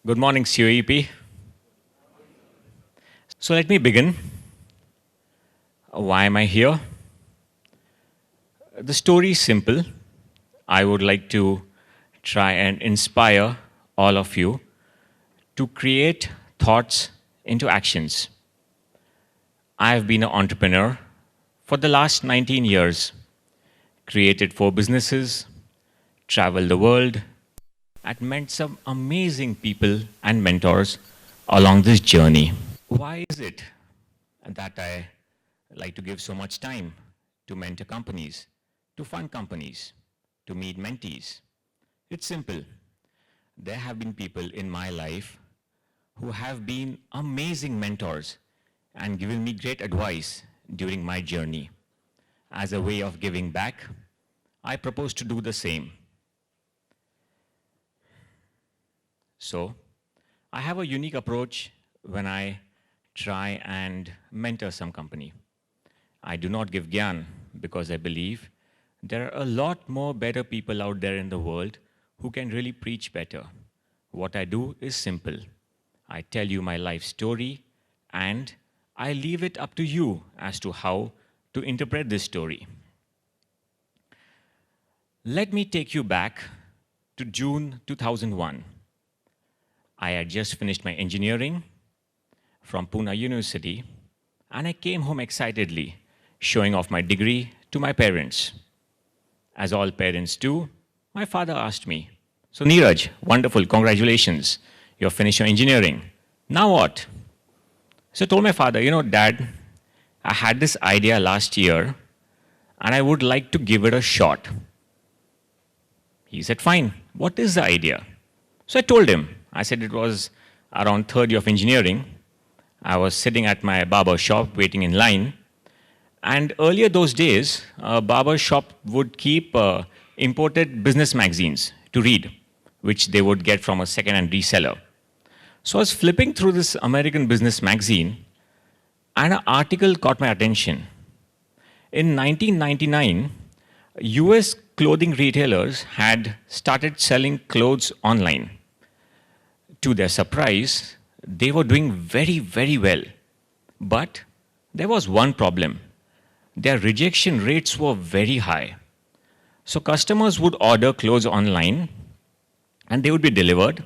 Good morning, COEP. So let me begin. Why am I here? The story is simple. I would like to try and inspire all of you to create thoughts into actions. I have been an entrepreneur for the last 19 years, created 4 businesses, traveled the world, and met some amazing people and mentors along this journey. Why is it that I like to give so much time to mentor companies, to fund companies, to meet mentees? It's simple. There have been people in my life who have been amazing mentors and given me great advice during my journey. As a way of giving back, I propose to do the same. So, I have a unique approach when I try and mentor some company. I do not give gyan because I believe there are a lot more better people out there in the world who can really preach better. What I do is simple. I tell you my life story and I leave it up to you as to how to interpret this story. Let me take you back to June 2001. I had just finished my engineering from Pune University and I came home excitedly, showing off my degree to my parents. As all parents do, my father asked me, "So Neeraj, wonderful, congratulations, you've finished your engineering. Now what?" So I told my father, Dad, I had this idea last year and I would like to give it a shot. He said, "Fine, what is the idea?" So I told him. I said it was around third year of engineering. I was sitting at my barber shop waiting in line. And earlier those days, a barber shop would keep imported business magazines to read, which they would get from a second-hand reseller. So I was flipping through this American business magazine and an article caught my attention. In 1999, US clothing retailers had started selling clothes online. To their surprise, they were doing very, very well. But there was one problem. Their rejection rates were very high. So customers would order clothes online and they would be delivered.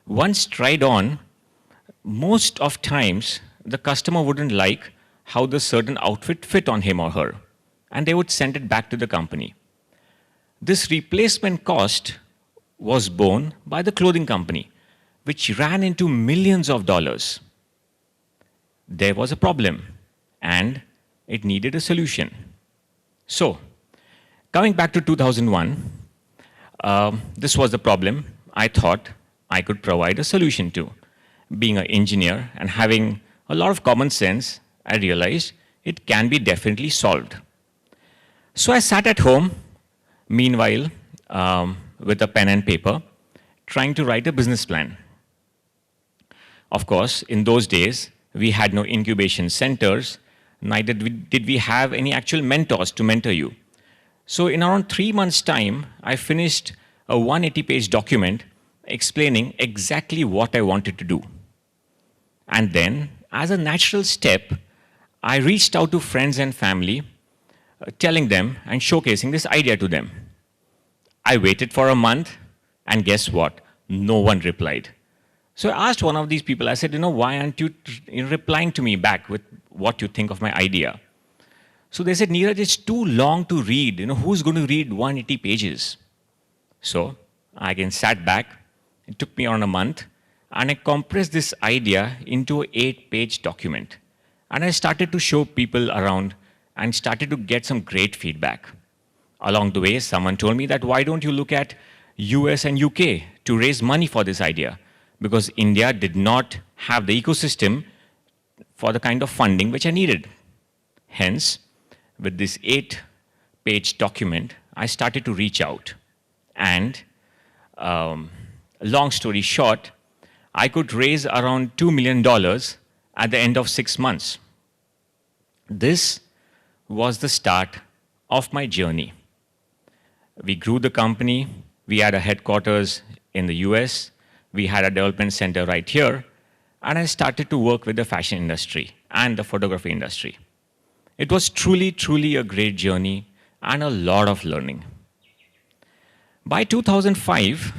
Once tried on, most of times the customer wouldn't like how the certain outfit fit on him or her, and they would send it back to the company. This replacement cost was borne by the clothing company, which ran into millions of dollars. There was a problem, and it needed a solution. So, coming back to 2001, this was the problem I thought I could provide a solution to. Being an engineer and having a lot of common sense, I realized it can be definitely solved. So I sat at home, meanwhile, with a pen and paper, trying to write a business plan. Of course, in those days, we had no incubation centers, neither did we have any actual mentors to mentor you. So in around 3 months' time, I finished a 180-page document explaining exactly what I wanted to do. And then, as a natural step, I reached out to friends and family, telling them and showcasing this idea to them. I waited for a month, and guess what? No one replied. So I asked one of these people, I said, why aren't you replying to me back with what you think of my idea? So they said, Neeraj, it's too long to read. Who's going to read 180 pages? So I again sat back. It took me around a month. And I compressed this idea into an 8-page document. And I started to show people around and started to get some great feedback. Along the way, someone told me that why don't you look at US and UK to raise money for this idea? Because India did not have the ecosystem for the kind of funding which I needed. Hence, with this 8-page document, I started to reach out. And long story short, I could raise around $2 million at the end of 6 months. This was the start of my journey. We grew the company. We had a headquarters in the US. We had a development center right here, and I started to work with the fashion industry and the photography industry. It was truly, truly a great journey and a lot of learning. By 2005,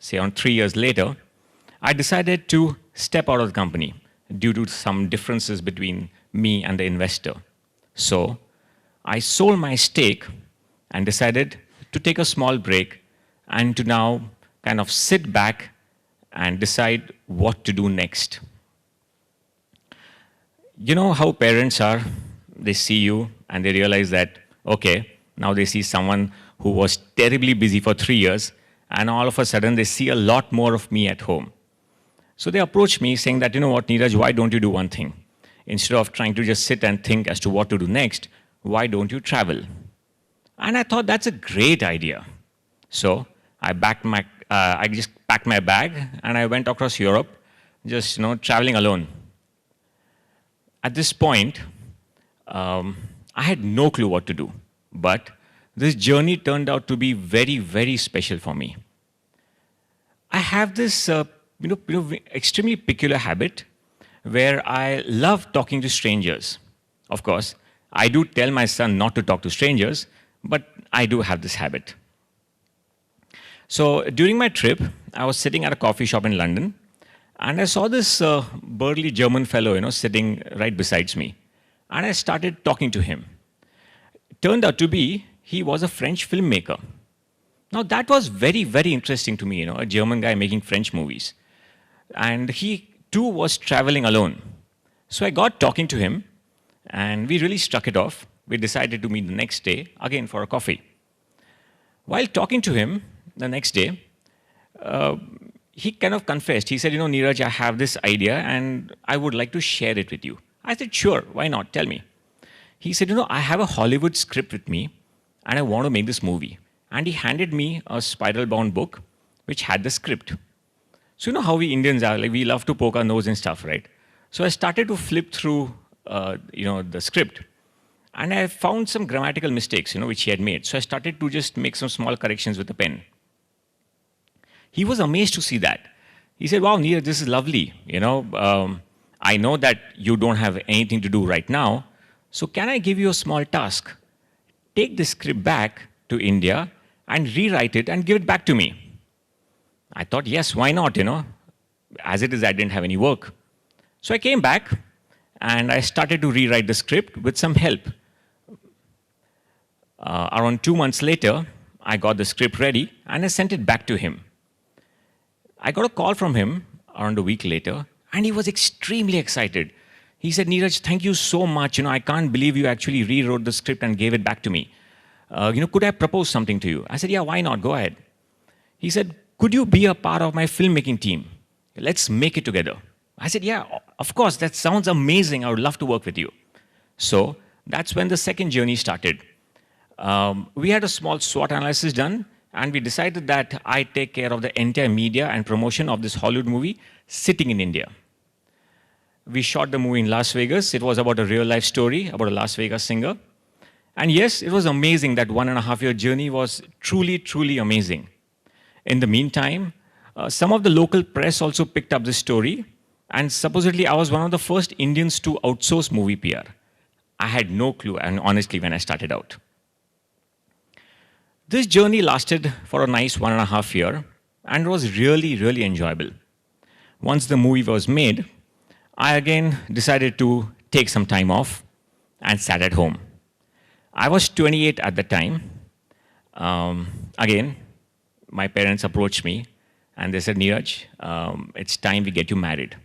say on 3 years later, I decided to step out of the company due to some differences between me and the investor. So I sold my stake and decided to take a small break and to now kind of sit back and decide what to do next. You know how parents are, they see you and they realize that, okay, now they see someone who was terribly busy for 3 years, and all of a sudden they see a lot more of me at home. So they approached me saying that, you know what, Neeraj, why don't you do one thing? Instead of trying to just sit and think as to what to do next, why don't you travel? And I thought that's a great idea. So I just packed my bag and I went across Europe, just traveling alone. At this point, I had no clue what to do, but this journey turned out to be very, very special for me. I have this extremely peculiar habit where I love talking to strangers. Of course, I do tell my son not to talk to strangers, but I do have this habit. So during my trip, I was sitting at a coffee shop in London, and I saw this burly German fellow, sitting right beside me. And I started talking to him. It turned out to be he was a French filmmaker. Now that was very, very interesting to me, a German guy making French movies. And he too was traveling alone. So I got talking to him, and we really struck it off. We decided to meet the next day, again for a coffee. While talking to him the next day, he kind of confessed. He said, Neeraj, I have this idea, and I would like to share it with you. I said, sure, why not? Tell me. He said, I have a Hollywood script with me, and I want to make this movie. And he handed me a spiral-bound book, which had the script. So you know how we Indians are, like we love to poke our nose and stuff, right? So I started to flip through, the script, and I found some grammatical mistakes, which he had made. So I started to just make some small corrections with a pen. He was amazed to see that. He said, wow, Neeraj, this is lovely. I know that you don't have anything to do right now, so can I give you a small task? Take the script back to India and rewrite it and give it back to me. I thought, yes, why not, As it is, I didn't have any work. So I came back and I started to rewrite the script with some help. Around 2 months later, I got the script ready and I sent it back to him. I got a call from him around a week later, and he was extremely excited. He said, Neeraj, thank you so much. I can't believe you actually rewrote the script and gave it back to me. Could I propose something to you? I said, yeah, why not? Go ahead. He said, could you be a part of my filmmaking team? Let's make it together. I said, yeah, of course, that sounds amazing. I would love to work with you. So that's when the second journey started. We had a small SWOT analysis done, and we decided that I take care of the entire media and promotion of this Hollywood movie sitting in India. We shot the movie in Las Vegas. It was about a real-life story about a Las Vegas singer. And yes, it was amazing. That 1.5-year journey was truly, truly amazing. In the meantime, some of the local press also picked up this story, and supposedly I was one of the first Indians to outsource movie PR. I had no clue, and honestly, when I started out. This journey lasted for a nice 1.5 years and was really, really enjoyable. Once the movie was made, I again decided to take some time off and sat at home. I was 28 at the time. Again, my parents approached me and they said, Neeraj, it's time we get you married.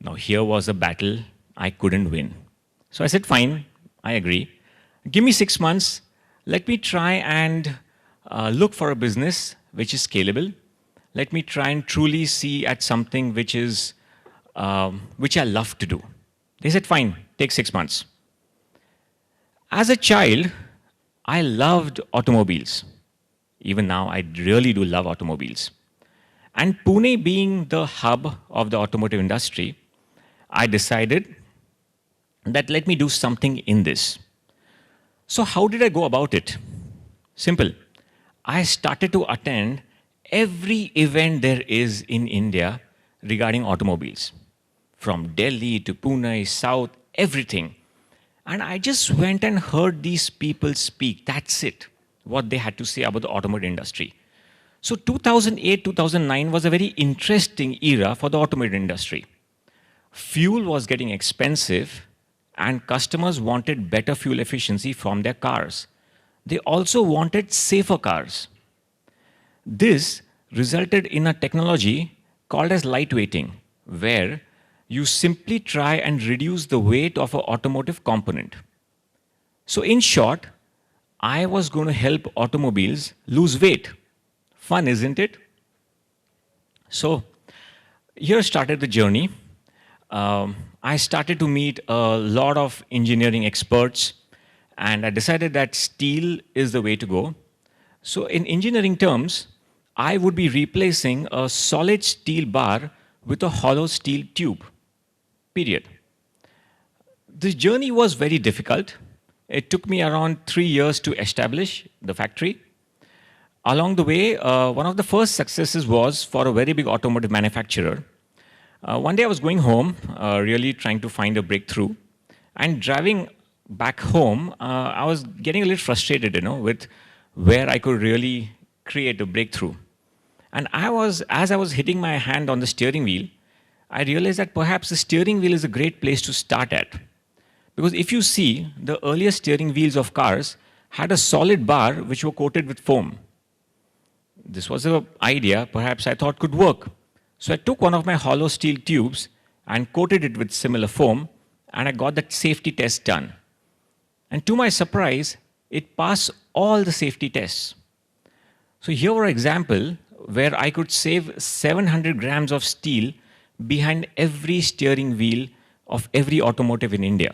Now here was a battle I couldn't win. So I said, fine, I agree. Give me 6 months. Let me try and look for a business which is scalable. Let me try and truly see at something which I love to do. They said, fine, take 6 months. As a child, I loved automobiles. Even now, I really do love automobiles. And Pune being the hub of the automotive industry, I decided that let me do something in this. So how did I go about it? Simple. I started to attend every event there is in India regarding automobiles, from Delhi to Pune, South, everything. And I just went and heard these people speak. That's it, what they had to say about the automotive industry. So 2008, 2009 was a very interesting era for the automotive industry. Fuel was getting expensive and customers wanted better fuel efficiency from their cars. They also wanted safer cars. This resulted in a technology called as lightweighting, where you simply try and reduce the weight of an automotive component. So in short, I was going to help automobiles lose weight. Fun, isn't it? So here started the journey. I started to meet a lot of engineering experts, and I decided that steel is the way to go. So in engineering terms, I would be replacing a solid steel bar with a hollow steel tube, period. This journey was very difficult. It took me around 3 years to establish the factory. Along the way, one of the first successes was for a very big automotive manufacturer. One day I was going home, really trying to find a breakthrough, and driving back home, I was getting a little frustrated, with where I could really create a breakthrough. And as I was hitting my hand on the steering wheel, I realized that perhaps the steering wheel is a great place to start at. Because if you see, the earlier steering wheels of cars had a solid bar which were coated with foam. This was an idea perhaps I thought could work. So I took one of my hollow steel tubes and coated it with similar foam, and I got that safety test done. And to my surprise, it passed all the safety tests. So here were an example where I could save 700 grams of steel behind every steering wheel of every automotive in India.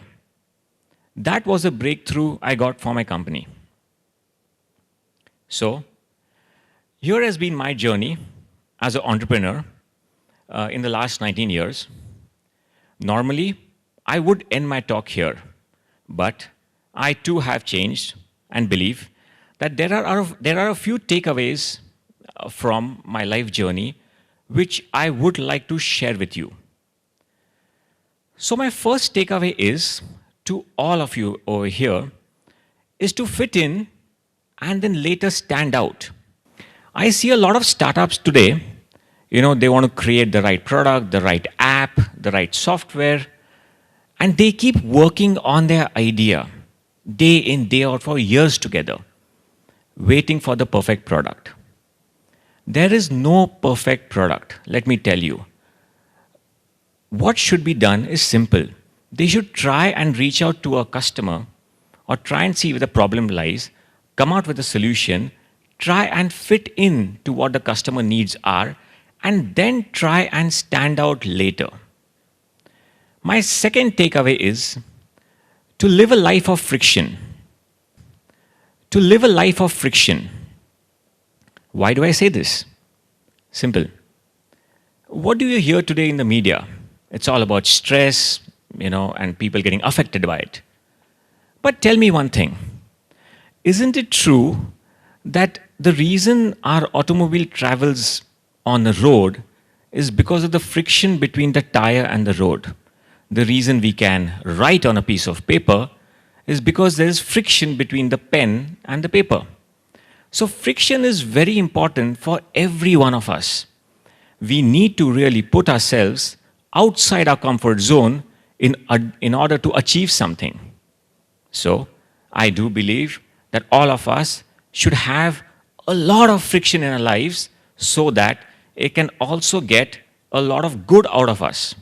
That was a breakthrough I got for my company. So here has been my journey as an entrepreneur in the last 19 years. Normally, I would end my talk here, but I too have changed and believe that there are a few takeaways from my life journey which I would like to share with you. So my first takeaway is to all of you over here is to fit in and then later stand out. I see a lot of startups today, they want to create the right product, the right app, the right software, and they keep working on their idea day in, day out for years together, waiting for the perfect product. There is no perfect product, let me tell you. What should be done is simple. They should try and reach out to a customer or try and see where the problem lies, come out with a solution, try and fit in to what the customer needs are, and then try and stand out later. My second takeaway is to live a life of friction. To live a life of friction. Why do I say this? Simple. What do you hear today in the media? It's all about stress, and people getting affected by it. But tell me one thing. Isn't it true that the reason our automobile travels on the road is because of the friction between the tire and the road? The reason we can write on a piece of paper is because there is friction between the pen and the paper. So friction is very important for every one of us. We need to really put ourselves outside our comfort zone in order to achieve something. So I do believe that all of us should have a lot of friction in our lives so that it can also get a lot of good out of us.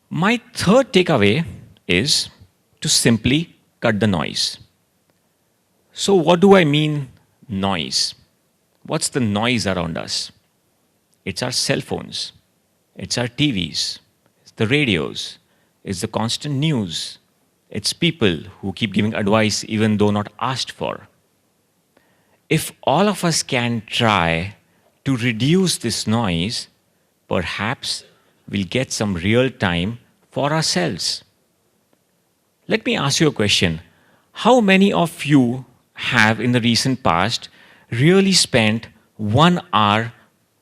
My third takeaway is to simply cut the noise. So what do I mean noise? What's the noise around us? It's our cell phones, it's our TVs, it's the radios, it's the constant news, it's people who keep giving advice even though not asked for. If all of us can try to reduce this noise, perhaps we'll get some real time for ourselves. Let me ask you a question. How many of you have in the recent past really spent 1 hour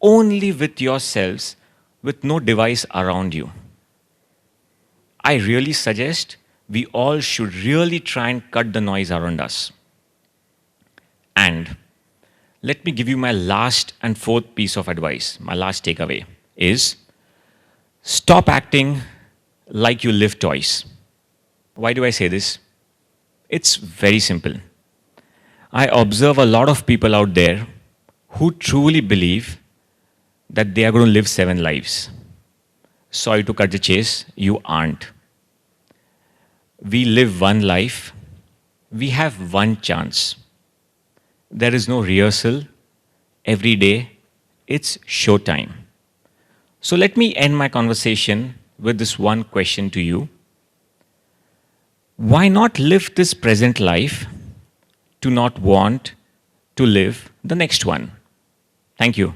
only with yourselves with no device around you. I really suggest we all should really try and cut the noise around us. And let me give you my last and fourth piece of advice. My last takeaway is stop acting like you live twice. Why do I say this? It's very simple. I observe a lot of people out there who truly believe that they are going to live 7 lives. Sorry to cut the chase, you aren't. We live one life. We have one chance. There is no rehearsal. Every day, it's showtime. So let me end my conversation with this one question to you. Why not live this present life to not want to live the next one? Thank you.